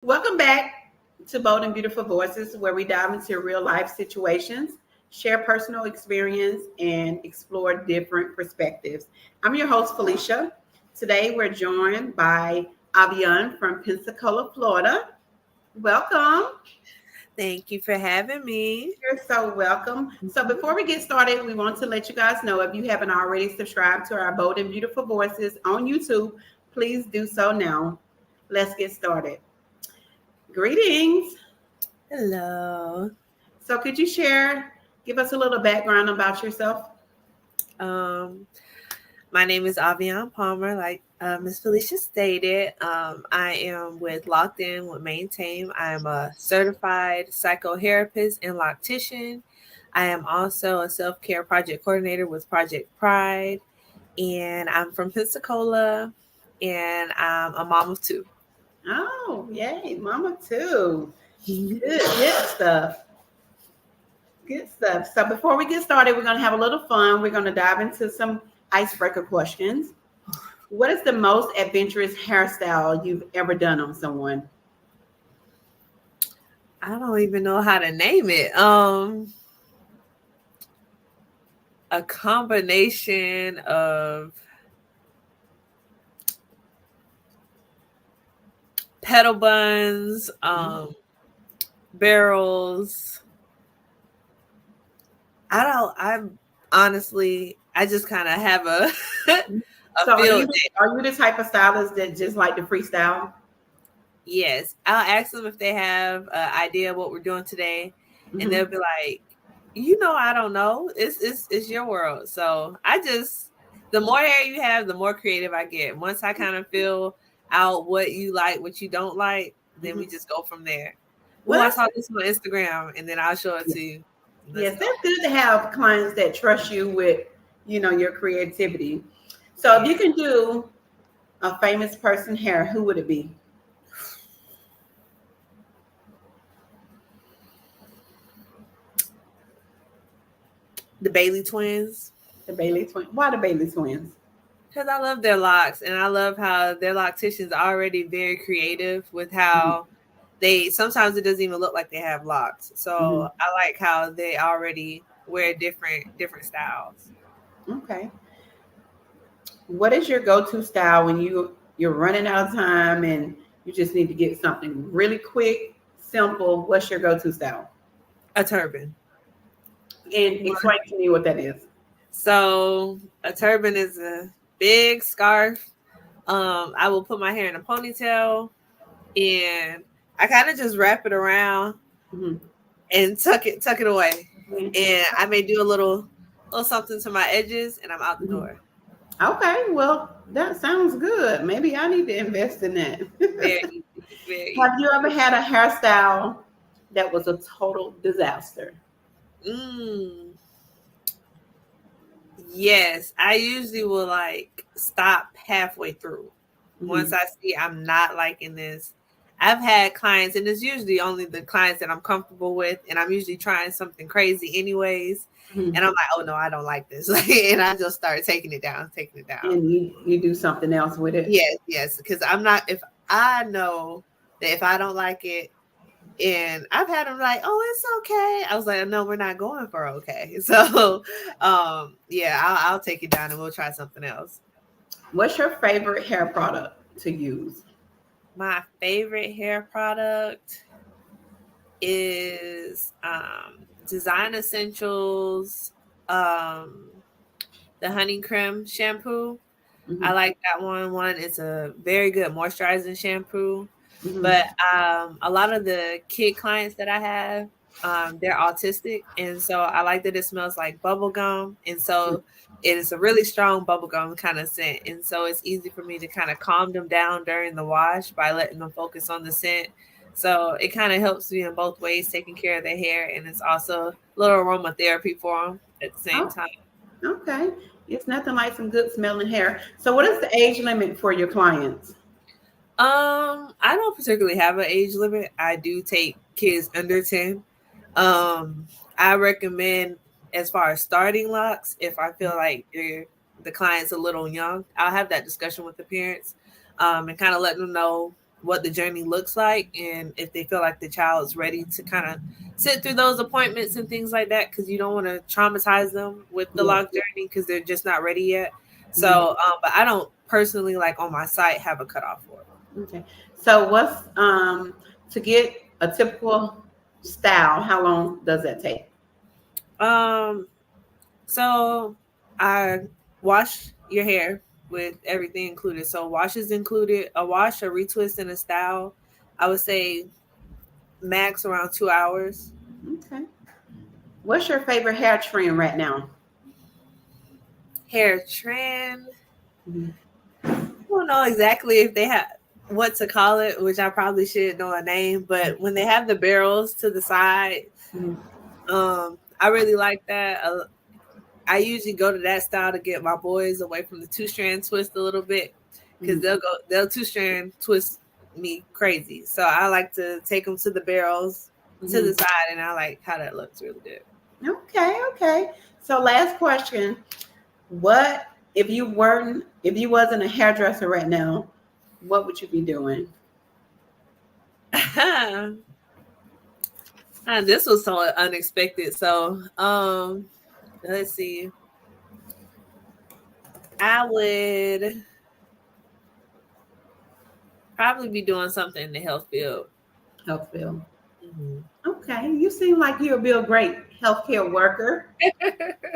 Welcome back to Bold and Beautiful Voices, where we dive into real life situations, share personal experience, and explore different perspectives. I'm your host, Felicia. Today, we're joined by Avian from Pensacola, Florida. Welcome. Thank you for having me. You're so welcome. So, before we get started, we want to let you guys know if you haven't already subscribed to our Bold and Beautiful Voices on YouTube, please do so now. Let's get started. Greetings. Hello. So, could you give us a little background about yourself? Um, my name is Avian Palmer, like Miss Felicia stated. I am with Locked In with Maintain. I am a certified psychotherapist and loctician. I am also a self-care project coordinator with Project Pride. And I'm from Pensacola, and I'm a mom of two. Oh, yay, Mama too. Good stuff. Good stuff. So, before we get started, we're going to have a little fun. We're going to dive into some icebreaker questions. What is the most adventurous hairstyle you've ever done on someone? I don't even know how to name it. A combination of pedal buns, barrels. I'm honestly, I just kind of have a So, a are field you day. are you the type of stylist that just like to freestyle? Yes, I'll ask them if they have an idea of what we're doing today, and Hmm. they'll be like, I don't know. It's your world. So the more hair you have, the more creative I get. Once I kind of feel out what you like, what you don't like, then Hmm. we just go from there. Oh, Well, I saw this on Instagram, and then I'll show it to you. Let's yes, go. that's good to have clients that trust you with, your creativity. So, if Yeah. you can do a famous person hair, who would it be? The Bailey twins. The Bailey twins. Why the Bailey twins? Because I love their locks, and I love how their locticians are already very creative with Hmm. how they sometimes it doesn't even look like they have locks. Hmm. So I like how they already wear different styles. Okay. What is your go-to style when you're running out of time and you just need to get something really quick, simple? What's your go-to style? A turban. And explain to me what that is. So a turban is a big scarf. I will put my hair in a ponytail, and I kind of just wrap it around Hmm. and tuck it away. And I may do a little something to my edges, and I'm out the Hmm. door. Okay, well, that sounds good. Maybe I need to invest in that. Very easy. Very Have easy. you ever had a hairstyle that was a total disaster? Mm, yes, I usually will like stop halfway through. Once Hmm. I see I'm not liking this, I've had clients, and it's usually only the clients that I'm comfortable with, and I'm usually trying something crazy anyways. Hmm. And I'm like, oh no, I don't like this. And I just start taking it down. And you do something else with it. Yes, because I'm not, if I know that if I don't like it, and I've had them like, oh, it's okay. I was like, no, we're not going for okay. So, yeah, I'll take it down and we'll try something else. What's your favorite hair product to use? My favorite hair product is Design Essentials, um, the Honey Creme shampoo. I Hmm. like that one. One is a very good moisturizing shampoo. Hmm. But a lot of the kid clients that I have, they're autistic, and so I like that it smells like bubble gum, and so it is a really strong bubble gum kind of scent, and so it's easy for me to kind of calm them down during the wash by letting them focus on the scent. So it kind of helps me in both ways, taking care of their hair, and it's also a little aromatherapy for them at the same Oh, time. okay. It's nothing like some good smelling hair. So, what is the age limit for your clients? I don't particularly have an age limit. I do take kids under 10. I recommend as far as starting locks, if I feel like the client's a little young, I'll have that discussion with the parents, and kind of let them know. what the journey looks like, and if they feel like the child's ready to kind of sit through those appointments and things like that, because you don't want to traumatize them with the Yeah. lock journey because they're just not ready yet. Mhm. So, but I don't personally, like, on my site, have a cutoff for it. Okay. So what's to get a typical style, how long does that take? Um, so I wash your hair with everything included. So wash is included, a wash, a retwist, and a style. I would say max around 2 hours. Okay. What's your favorite hair trend right now? Hair trend. Mhm. I don't know exactly if they have what to call it, which I probably should know a name, but when they have the barrels to the side, Mhm. I really like that. I usually go to that style to get my boys away from the 2-strand twist a little bit, because Mhm. they'll 2-strand twist me crazy. So I like to take them to the barrels to the Mhm. side, and I like how that looks really good. Okay, okay. So last question. What if you wasn't a hairdresser right now, what would you be doing? This was so unexpected. So, let's see. I would probably be doing something in the health field. Health field. Mhm. Okay. You seem like you'll be a great healthcare worker.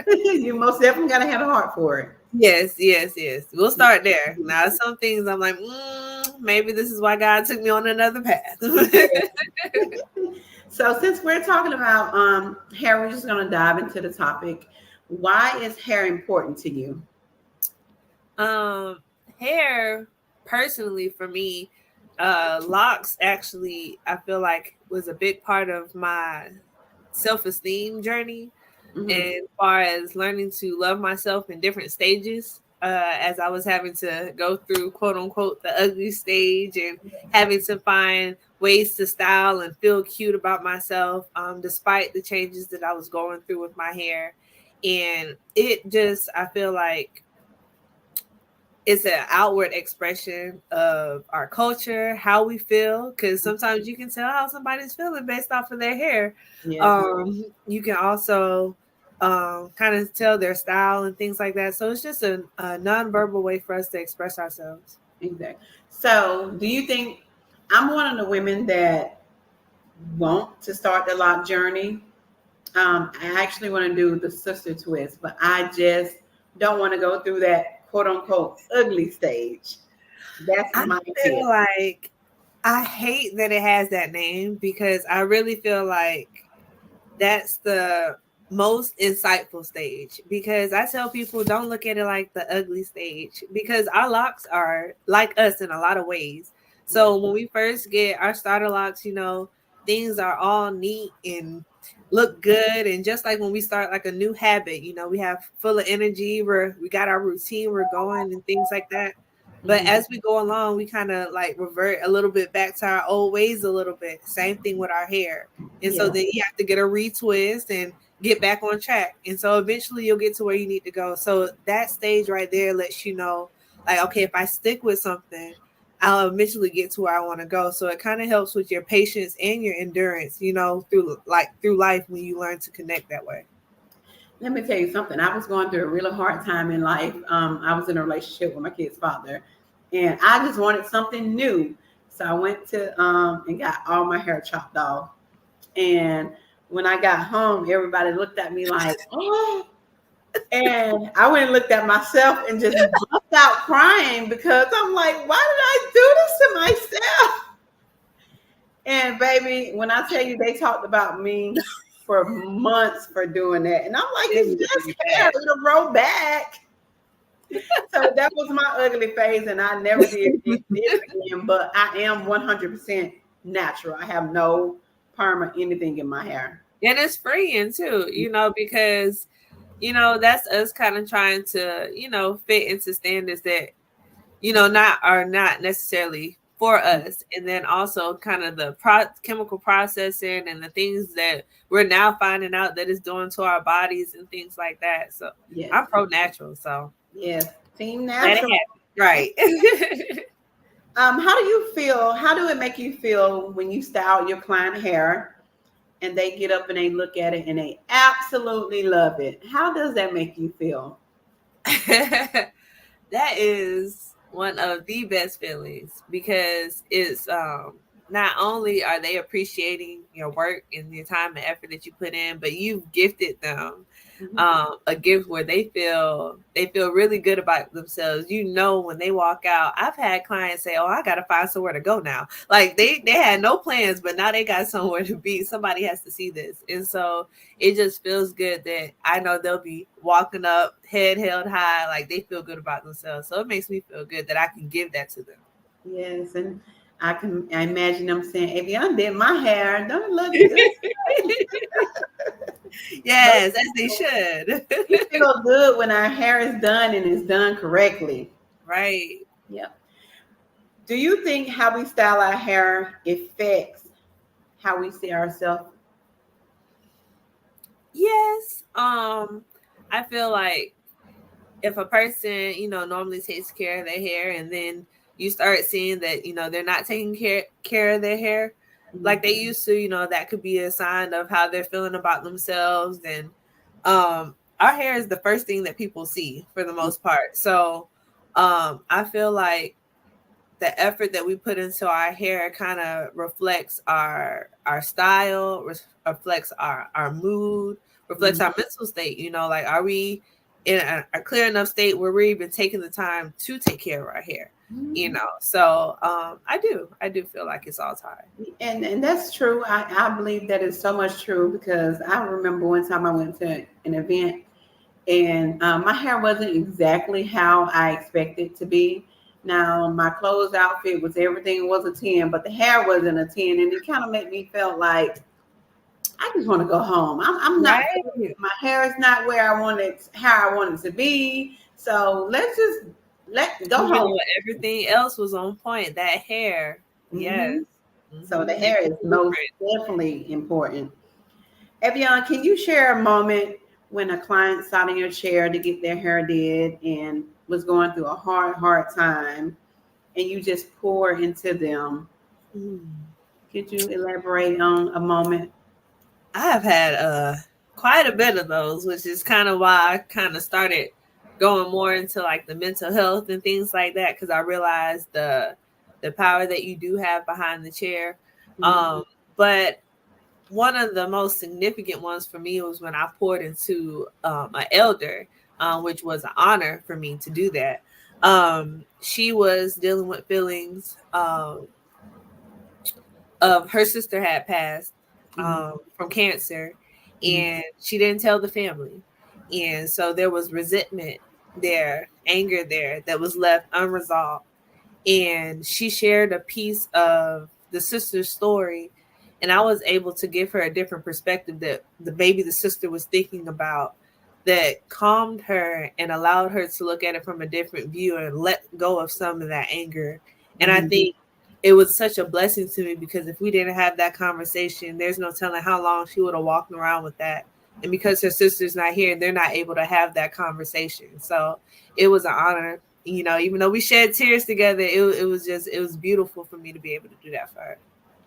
You most definitely gotta have a heart for it. Yes, yes, yes. We'll start there. Now, some things I'm like, maybe this is why God took me on another path. So since we're talking about hair, we're just gonna dive into the topic. Why is hair important to you? um, Hair, personally, for me, locks actually, I feel like, was a big part of my self-esteem journey, Hmm. as far as learning to love myself in different stages, as I was having to go through, quote unquote, the ugly stage, and having to find ways to style and feel cute about myself, despite the changes that I was going through with my hair. And it just, I feel like it's an outward expression of our culture, how we feel, because sometimes you can tell how somebody's feeling based off of their hair. Yes, You can also kind of tell their style and things like that. So it's just a nonverbal way for us to express ourselves. exactly. So do you think I'm one of the women that want to start the lock journey? I actually want to do the sister twist, but I just don't want to go through that quote unquote ugly stage. That's I my feel fear. like I hate that it has that name, because I really feel like that's the most insightful stage, because I tell people, don't look at it like the ugly stage, because our locks are like us in a lot of ways. Yeah. So when we first get our starter locks, things are all neat and look good. And just like when we start like a new habit, we have full of energy, we got our routine, we're going and things like that. But Mhm. as we go along, we kind of like revert a little bit back to our old ways a little bit. Same thing with our hair. And so Yeah. then you have to get a retwist and get back on track. And so eventually you'll get to where you need to go. So that stage right there lets you know, like, okay, if I stick with something, I'll eventually get to where I want to go. So it kind of helps with your patience and your endurance, through life, when you learn to connect that way. Let me tell you something. I was going through a really hard time in life. I was in a relationship with my kid's father, and I just wanted something new. So I went to and got all my hair chopped off. And when I got home, everybody looked at me like, "Oh!" And I went and looked at myself and just bust out crying because I'm like, "Why did I do this to myself?" And baby, when I tell you, they talked about me for months for doing that, and I'm like, It it's was just really hair; bad. it'll grow back. So that was my ugly phase, and I never did it again. But I am 100% natural. I have no perm or anything in my hair. And it's freeing too, because that's us kind of trying to, fit into standards that, not necessarily for us. And then also kind of the chemical processing and the things that we're now finding out that it's doing to our bodies and things like that. So Yes, I'm pro natural, so yes, team let it natural. happen. Right. How do you feel? How do it make you feel when you style your client hair and they get up and they look at it and they absolutely love it? How does that make you feel? That is one of the best feelings because it's not only are they appreciating your work and your time and effort that you put in, but you've gifted them Mhm. a gift where they feel really good about themselves. You know, when they walk out, I've had clients say, "Oh, I got to find somewhere to go now." Like they had no plans, but now they got somewhere to be. Somebody has to see this, and so it just feels good that I know they'll be walking up, head held high, like they feel good about themselves. So it makes me feel good that I can give that to them. Yes, and I imagine them saying, "If you did my hair, don't it look just right?" But Yes, as they should. we feel good when our hair is done and it's done correctly. Right. Yeah. Do you think how we style our hair affects how we see ourselves? Yes. I feel like if a person, normally takes care of their hair and then you start seeing that, they're not taking care of their hair like they used to, that could be a sign of how they're feeling about themselves. And our hair is the first thing that people see for the most part. So I feel like the effort that we put into our hair kind of reflects our style, reflects our mood, reflects Mhm. our mental state. Like are we in a clear enough state where we're even taking the time to take care of our hair? So I do feel like it's all tied. And that's true. I believe that is so much true because I remember one time I went to an event and my hair wasn't exactly how I expected it to be. Now my clothes outfit was everything was a 10, but the hair wasn't a 10, and it kind of made me feel like I just want to go home. I'm not. Right. My hair is not where I want it, how I want it to be. So let's just let go Even home. though everything else was on point, that hair, yes. Hmm. So the It hair was is the most blueprint. definitely important. Evian, can you share a moment when a client sat in your chair to get their hair did and was going through a hard time, and you just pour into them? Mm. Could you elaborate on a moment? I have had quite a bit of those, which is kind of why I kind of started going more into like the mental health and things like that because I realized the power that you do have behind the chair. Mhm. But one of the most significant ones for me was when I poured into an elder, which was an honor for me to do that. She was dealing with feelings of her sister had passed Mhm. from cancer, Mhm. and she didn't tell the family, and so there was resentment there, anger there that was left unresolved. And she shared a piece of the sister's story, and I was able to give her a different perspective that the baby the sister was thinking about, that calmed her and allowed her to look at it from a different view and let go of some of that anger. And I Mhm. think it was such a blessing to me because if we didn't have that conversation, there's no telling how long she would have walked around with that. And because her sister's not here, they're not able to have that conversation. So it was an honor, even though we shed tears together, it was beautiful for me to be able to do that for her.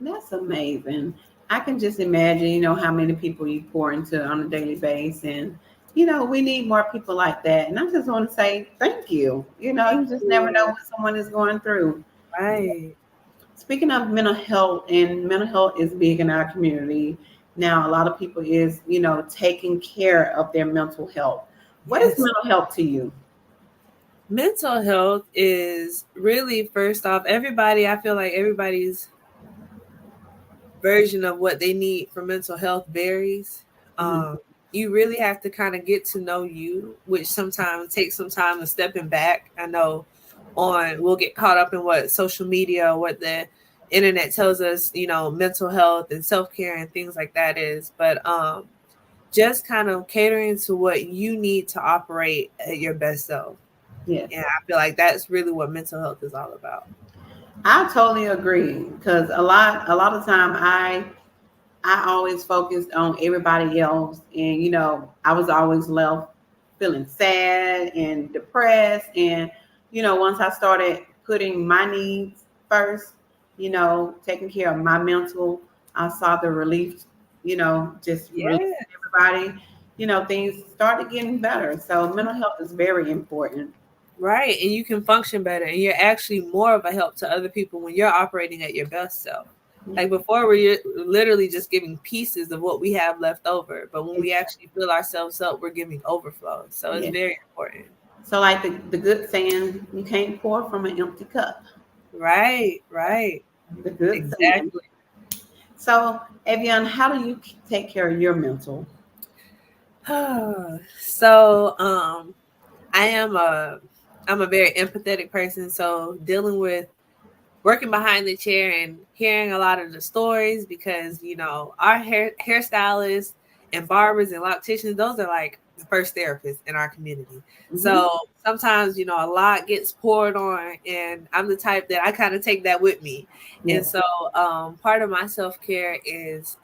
That's amazing. I can just imagine, how many people you pour into on a daily basis. And, we need more people like that. And I just want to say thank you. You Thank just never know you. what someone is going through. Right. Speaking of mental health, and mental health is big in our community. Now, a lot of people is, taking care of their mental health. What is Yes. mental health to you? Mental health is really, first off, I feel like everybody's version of what they need for mental health varies. Mhm. You really have to kind of get to know you, which sometimes takes some time of stepping back. I know we'll get caught up in what social media, what the internet tells us, mental health and self-care and things like that is. But just kind of catering to what you need to operate at your best self. Yes. And I feel like that's really what mental health is all about. I totally agree because a lot of time I always focused on everybody else, and I was always left feeling sad and depressed. And once I started putting my needs first, taking care of my mental. I saw the relief, just Yeah. releasing everybody, things started getting better. So mental health is very important. Right. And you can function better and you're actually more of a help to other people when you're operating at your best self. Yeah, Like before, we're literally just giving pieces of what we have left over. But when we actually fill ourselves up, we're giving overflow. So it's yeah. very important. So like the good saying, you can't pour from an empty cup. Right. Right. The good saying. Exactly. So Evian, how do you take care of your mental? So I am I'm a very empathetic person. So dealing with working behind the chair and hearing a lot of the stories because our hairstylists and barbers and locticians, those are like the first therapists in our community. Mm-hmm. So sometimes a lot gets poured on and I'm the type that I kind of take that with me. Yeah. And so part of my self-care is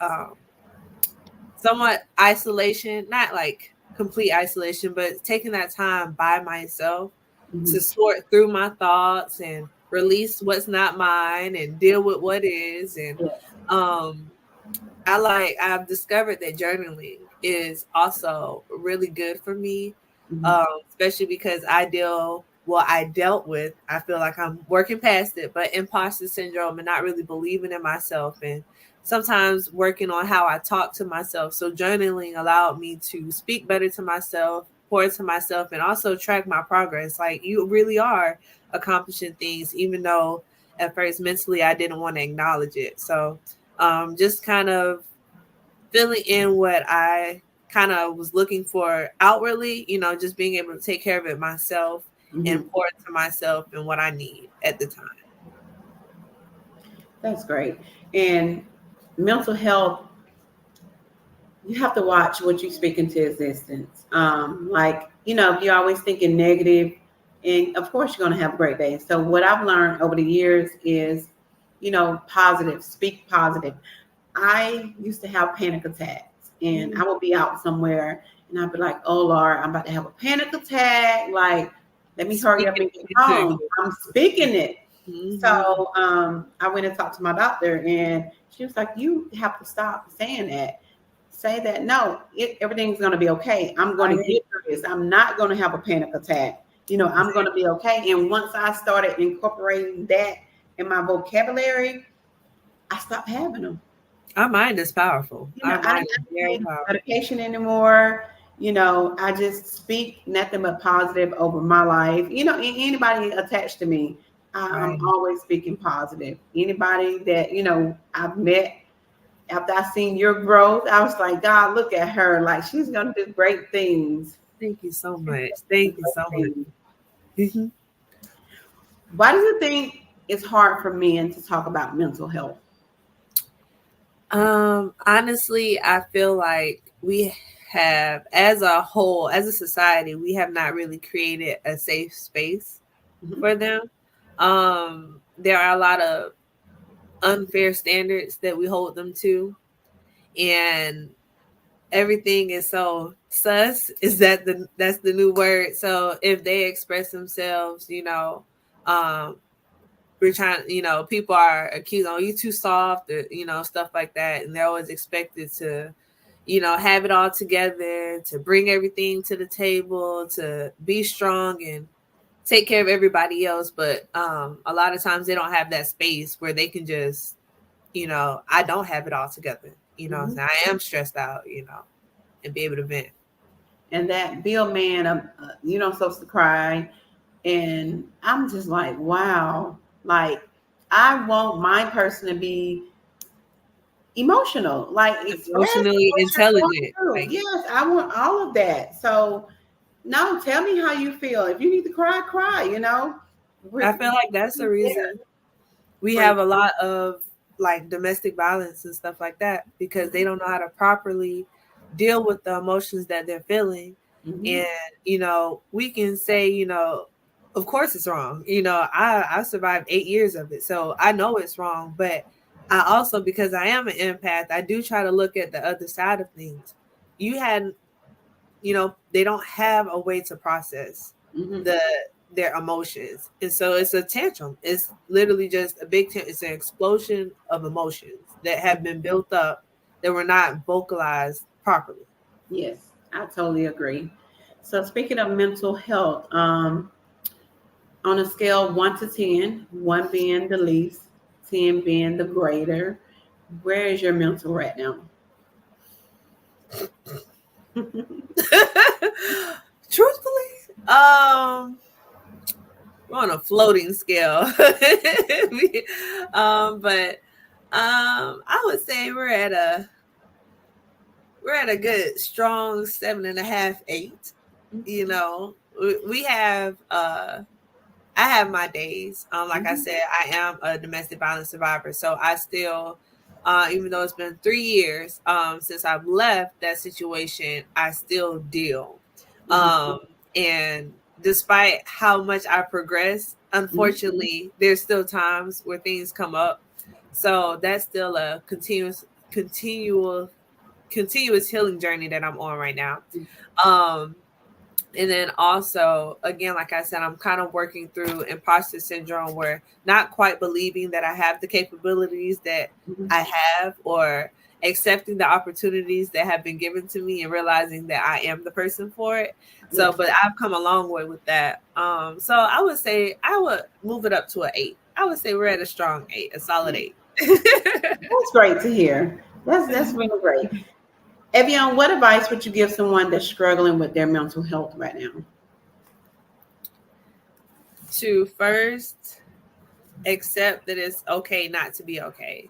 somewhat isolation, not like complete isolation, but taking that time by myself Mm-hmm. to sort through my thoughts and release what's not mine and deal with what is. And Yes. um I've discovered that journaling is also really good for me, Mm-hmm. especially because I dealt with, I feel like I'm working past it, but imposter syndrome and not really believing in myself and sometimes working on how I talk to myself. So journaling allowed me to speak better to myself, pour into myself, and also track my progress. Like you really are accomplishing things, even though at first mentally I didn't want to acknowledge it. So just kind of filling in what I kind of was looking for outwardly, just being able to take care of it myself and Mm-hmm. pour into myself and what I need at the time. That's great. And mental health, you have to watch what you speak into existence. Like, if you're always thinking negative, and of course you're going to have a great day. So what I've learned over the years is, positive, speak positive. I used to have panic attacks, and I would be out somewhere and I'd be like, oh Lord, I'm about to have a panic attack. Like, let me hurry up Speaking and get into home. existence. I'm speaking it. Mm-hmm. So I went and talked to my doctor, and she was like, you have to stop saying that. Say that, no, everything's going to be okay. I'm going to Right. get through this. I'm not going to have a panic attack. I'm going to be okay. And once I started incorporating that in my vocabulary, I stopped having them. Our mind is powerful. Our I mind is don't very need powerful. medication anymore. I just speak nothing but positive over my life. Anybody attached to me, I'm Right. always speaking positive. Anybody that, I've met after I seen your growth, I was like, God, look at her. Like, she's going to do great things. Thank you so She's much. gonna do Thank you so great things. much. Why do you think it's hard for men to talk about mental health? Honestly, I feel like we have, as a whole, as a society, we have not really created a safe space Mhm. for them. There are a lot of unfair standards that we hold them to, and everything is so sus. Is that's the new word? So if they express themselves, um, we're trying, people are accused, oh, you too soft, or, stuff like that. And they're always expected to, have it all together, to bring everything to the table, to be strong and take care of everybody else. But a lot of times they don't have that space where they can just, I don't have it all together. Mhm. So I am stressed out, and be able to vent. And that Bill man, you don't supposed to cry. And I'm just like, wow. Like, I want my person to be emotional, like express Emotionally what you're going intelligent. through. Like, Yes, I want all of that. So, no, tell me how you feel. If you need to cry, cry. I We're feel like that's the there reason we for you. have a lot of like domestic violence and stuff like that because they don't know how to properly deal with the emotions that they're feeling. Mm-hmm. And we can say, of course it's wrong. I survived 8 years of it, so I know it's wrong. But I also, because I am an empath, I do try to look at the other side of things. You had, they don't have a way to process Mm-hmm. the their emotions. And so it's a tantrum. It's literally just a big it's an explosion of emotions that have been built up that were not vocalized properly. Yes, I totally agree. So speaking of mental health, on a scale 1 to 10, 1 being the least, 10 being the greater, where is your mental right now? Truthfully, we're on a floating scale. But I would say we're at a good strong 7.5, 8. You know, we have I have my days. Like I Mhm. said, I am a domestic violence survivor, so I still, even though it's been 3 years since I've left that situation, I still deal. Mhm. Um, and despite how much I progress, Mhm. unfortunately, there's still times where things come up. So that's still a continuous healing journey that I'm on right now. Um, and then also, again, like I said, I'm kind of working through imposter syndrome where not quite believing that I have the capabilities that Mhm. I have, or accepting the opportunities that have been given to me and realizing that I am the person for it. So, Yes. but I've come a long way with that. So I would say I would move it up to an 8. I would say we're at a strong 8, a solid 8. That's great to hear. That's really great. Evian, what advice would you give someone that's struggling with their mental health right now? To first accept that it's okay not to be okay.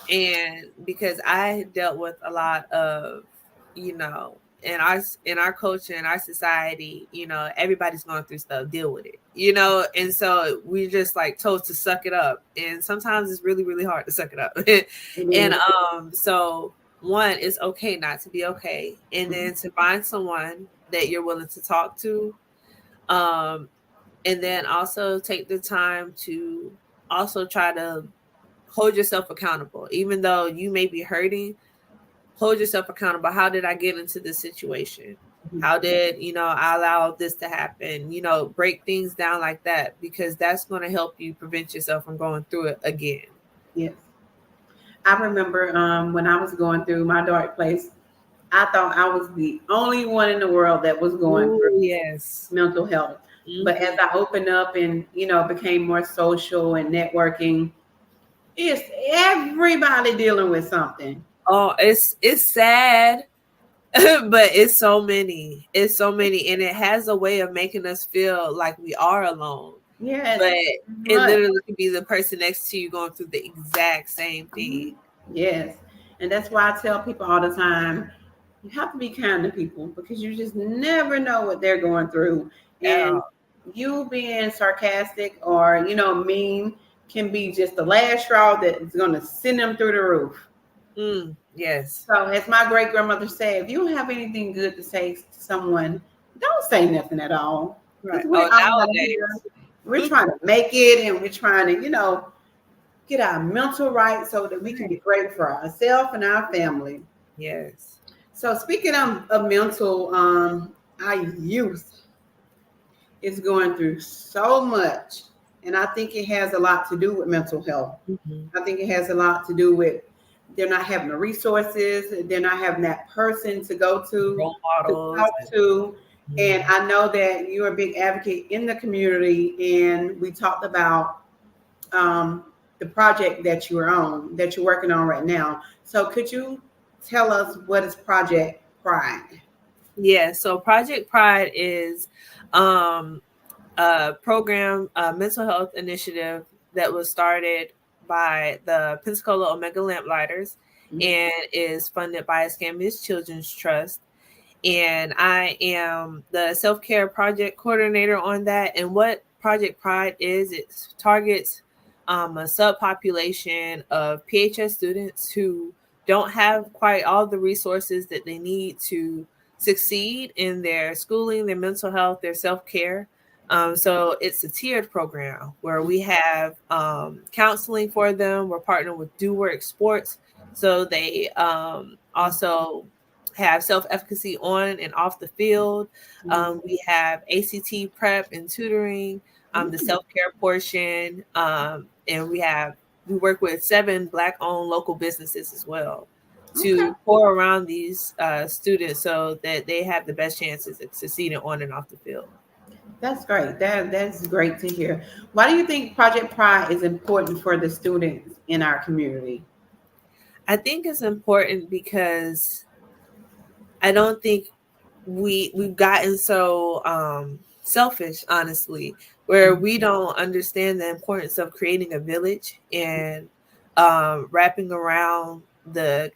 And because I dealt with a lot of, you know, in our culture, in our society, you know, everybody's going through stuff, deal with it, you know. And so we're just like told to suck it up, and sometimes it's really really hard to suck it up. It And is. so one, it's okay not to be okay, and Mhm. then to find someone that you're willing to talk to, um and then also take the time to also try to hold yourself accountable. Even though you may be hurting, hold yourself accountable. How did I get into this situation? Mhm. How did, I allow this to happen? Break things down like that, because that's going to help you prevent yourself from going through it again. Yes. I remember when I was going through my dark place, I thought I was the only one in the world that was going through Oh, yes. mental health. But as Hmm. I opened up and, became more social and networking, it's everybody dealing with something. Oh, it's sad, but it's so many. It's so many. And it has a way of making us feel like we are alone. Yes, But it much. literally could be the person next to you going through the exact same Mhm. thing. Yes. And that's why I tell people all the time, you have to be kind to people because you just never know what they're going through. At And all. you being sarcastic or, mean can be just the last straw that is going to send them through the roof. Yes. So, as my great grandmother said, if you don't have anything good to say to someone, don't say nothing at all. Right. Because we're Oh, all out here, nowadays. we're trying to make it and we're trying to, get our mental right so that we can be Right. great for ourselves and our family. Yes. So speaking of mental, our youth is going through so much, and I think it has a lot to do with mental health. Hmm. I think it has a lot to do with they're not having the resources, they're not having that person Role to models. talk to. And Mhm. I know that you're a big advocate in the community, and we talked about um, the project that you're working on right now. So could you tell us what is Project Pride? Yeah. So Project Pride is um, a program, a mental health initiative that was started by the Pensacola Omega Lamplighters Mhm. and is funded by Escambia Children's Trust. And I am the self care project coordinator on that. And what Project Pride is, it targets a subpopulation of PHS students who don't have quite all the resources that they need to succeed in their schooling, their mental health, their self care. So it's a tiered program where we have counseling for them. We're partnering with Do Work Sports, so they also have self-efficacy on and off the field. We have ACT prep and tutoring, the Mm, self-care portion, and we work with 7 Black-owned local businesses as well okay. to pour around these students so that they have the best chances of succeeding on and off the field. That's great. That's great to hear. Why do you think Project Pride is important for the students in our community? I think it's important because I don't think we've gotten so selfish, honestly, where we don't understand the importance of creating a village and wrapping around the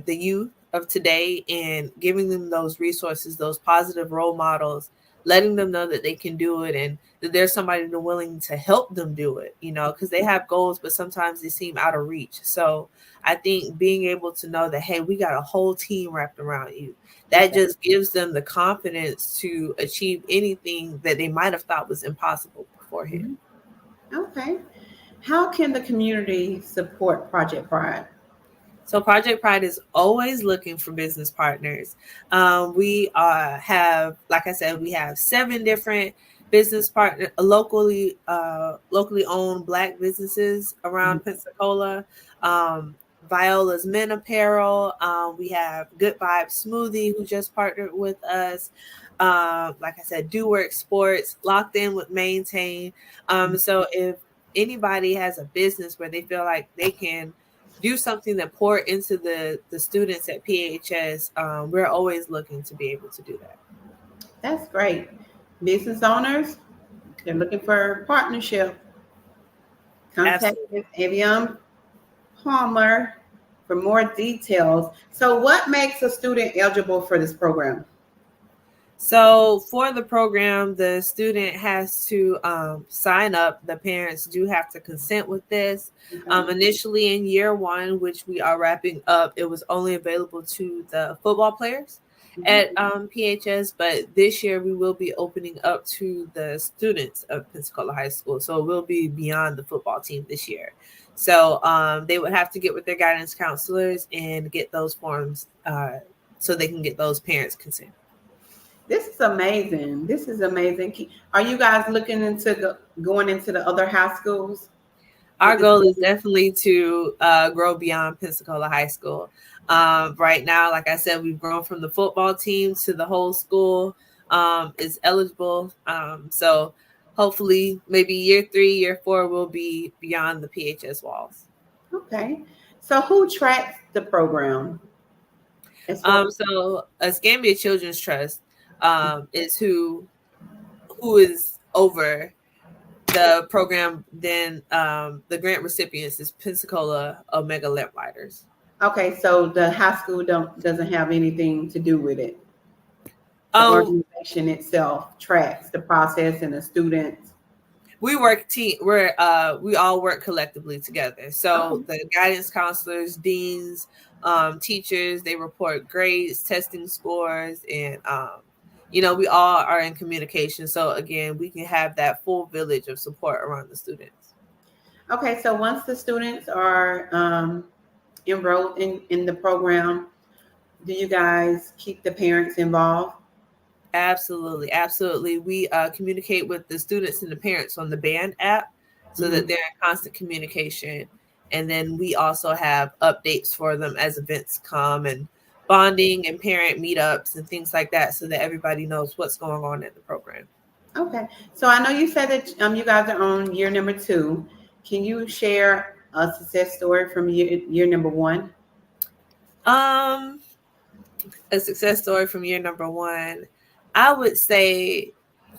youth of today and giving them those resources, those positive role models, letting them know that they can do it and that there's somebody willing to help them do it, because they have goals, but sometimes they seem out of reach. So I think being able to know that, hey, we got a whole team wrapped around you, that Okay. just gives them the confidence to achieve anything that they might have thought was impossible beforehand. Mhm. Okay. How can the community support Project Pride? So Project Pride is always looking for business partners. We have, like I said, we have 7 different business partner, locally owned Black businesses Mhm. around Pensacola. Um, Viola's Men Apparel. We have Good Vibes Smoothie, who just partnered with us. Like I said, Do Work Sports, Locked In with Maintain. So if anybody has a business where they feel like they can do something that pour into the students at PHS, we're always looking to be able to do that. That's great. Business owners, they're looking for partnership. Contact Absolutely. Ms. Avion Palmer for more details. So, what makes a student eligible for this program? So for the program, the student has to sign up. The parents do have to consent with this. Okay. Initially in year 1, which we are wrapping up, it was only available to the football players Mhm. at PHS, but this year we will be opening up to the students of Pensacola High School. So it will be beyond the football team this year. So they would have to get with their guidance counselors and get those forms so they can get those parents' consent. This is amazing. This is amazing. Are you guys looking into going into the other high schools Our with this goal is program? definitely to grow beyond Pensacola High School. Right now, like I said, we've grown from the football team to the whole school is eligible. So hopefully, maybe year 3, year 4 will be beyond the PHS walls. Okay. So, who tracks the program as far So Escambia Children's Trust is who is over the program. Then the grant recipients is Pensacola Omega Lamplighters. Okay, so the high school doesn't have anything to do with it. The Oh, organization itself tracks the process and the students. we all work collectively together. Okay. So the guidance counselors, deans, teachers, they report grades, testing scores, and we all are in communication. So again, we can have that full village of support around the students. Okay, so once the students are enrolled in the program, do you guys keep the parents involved? Absolutely, absolutely. We communicate with the students and the parents on the band app so Mhm. that they're in constant communication. And then we also have updates for them as events come and bonding and parent meetups and things like that so that everybody knows what's going on in the program. Okay, so I know you said that you guys are on year number 2. Can you share a success story from year number 1? Um, a success story from year number 1, I would say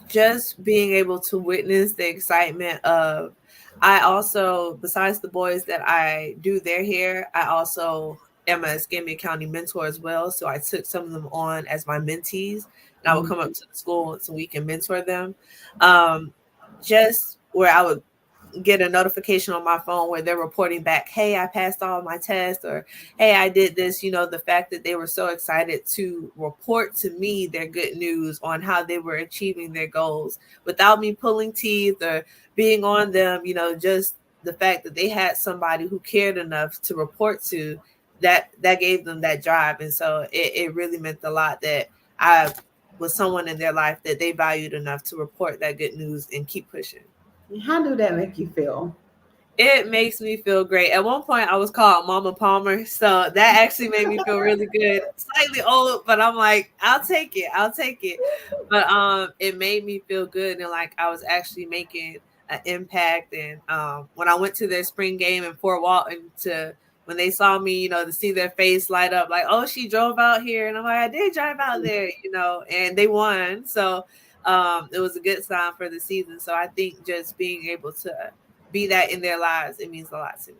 just being able to witness the excitement of, I also, besides the boys that I do their hair, I also am a Escambia County mentor as well. So I took some of them on as my mentees, and I would come up to the school once a week and mentor them. Um, just where I would get a notification on my phone where they're reporting back, hey, I passed all my tests, or hey, I did this. The fact that they were so excited to report to me their good news on how they were achieving their goals without me pulling teeth or being on them, just the fact that they had somebody who cared enough to report to, that gave them that drive. And so it really meant a lot that I was someone in their life that they valued enough to report that good news and keep pushing. How do that make you feel? It makes me feel great. At one point, I was called Mama Palmer, so that actually made me feel really good. Slightly old, but I'm like, I'll take it. I'll take it. But it made me feel good, and like I was actually making an impact. And when I went to their spring game in Fort Walton, to when they saw me, to see their face light up, like, oh, she drove out here, and I'm like, I did drive out there, and they won. So it was a good sign for the season. So I think just being able to be that in their lives, it means a lot to me.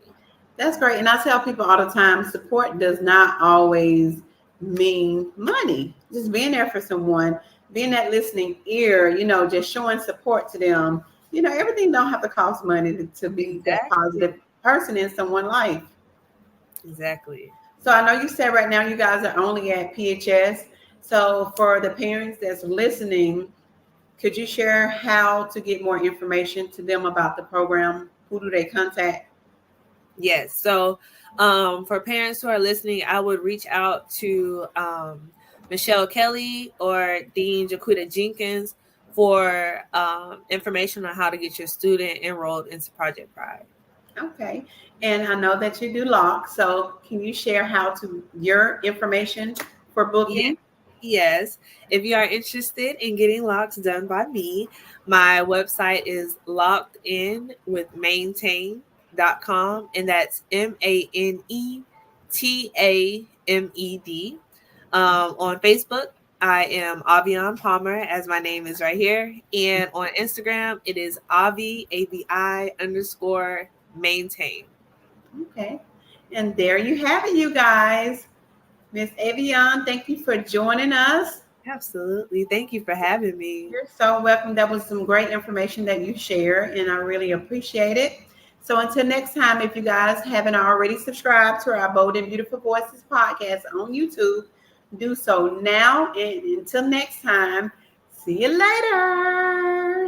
That's great. And I tell people all the time, support does not always mean money. Just being there for someone, being that listening ear, just showing support to them. Everything don't have to cost money to be that Exactly. positive person in someone's life. Exactly. So I know you said right now you guys are only at PHS. So for the parents that's listening, could you share how to get more information to them about the program? Who do they contact? Yes. So for parents who are listening, I would reach out to Michelle Kelly or Dean Jaquita Jenkins for information on how to get your student enrolled into Project Pride. Okay. And I know that you do lock. So can you share how to your information for Yeah. booking? Yes. If you are interested in getting locks done by me, my website is lockedinwithmaintamed.com, and that's MANETAMED. On Facebook, I am Avion Palmer, as my name is right here. And on Instagram, it is Avi, AVI underscore maintain. Okay. And there you have it, you guys. Miss Avion, thank you for joining us. Absolutely. Thank you for having me. You're so welcome. That was some great information that you shared, and I really appreciate it. So until next time, if you guys haven't already subscribed to our Bold and Beautiful Voices podcast on YouTube, do so now. And until next time, see you later.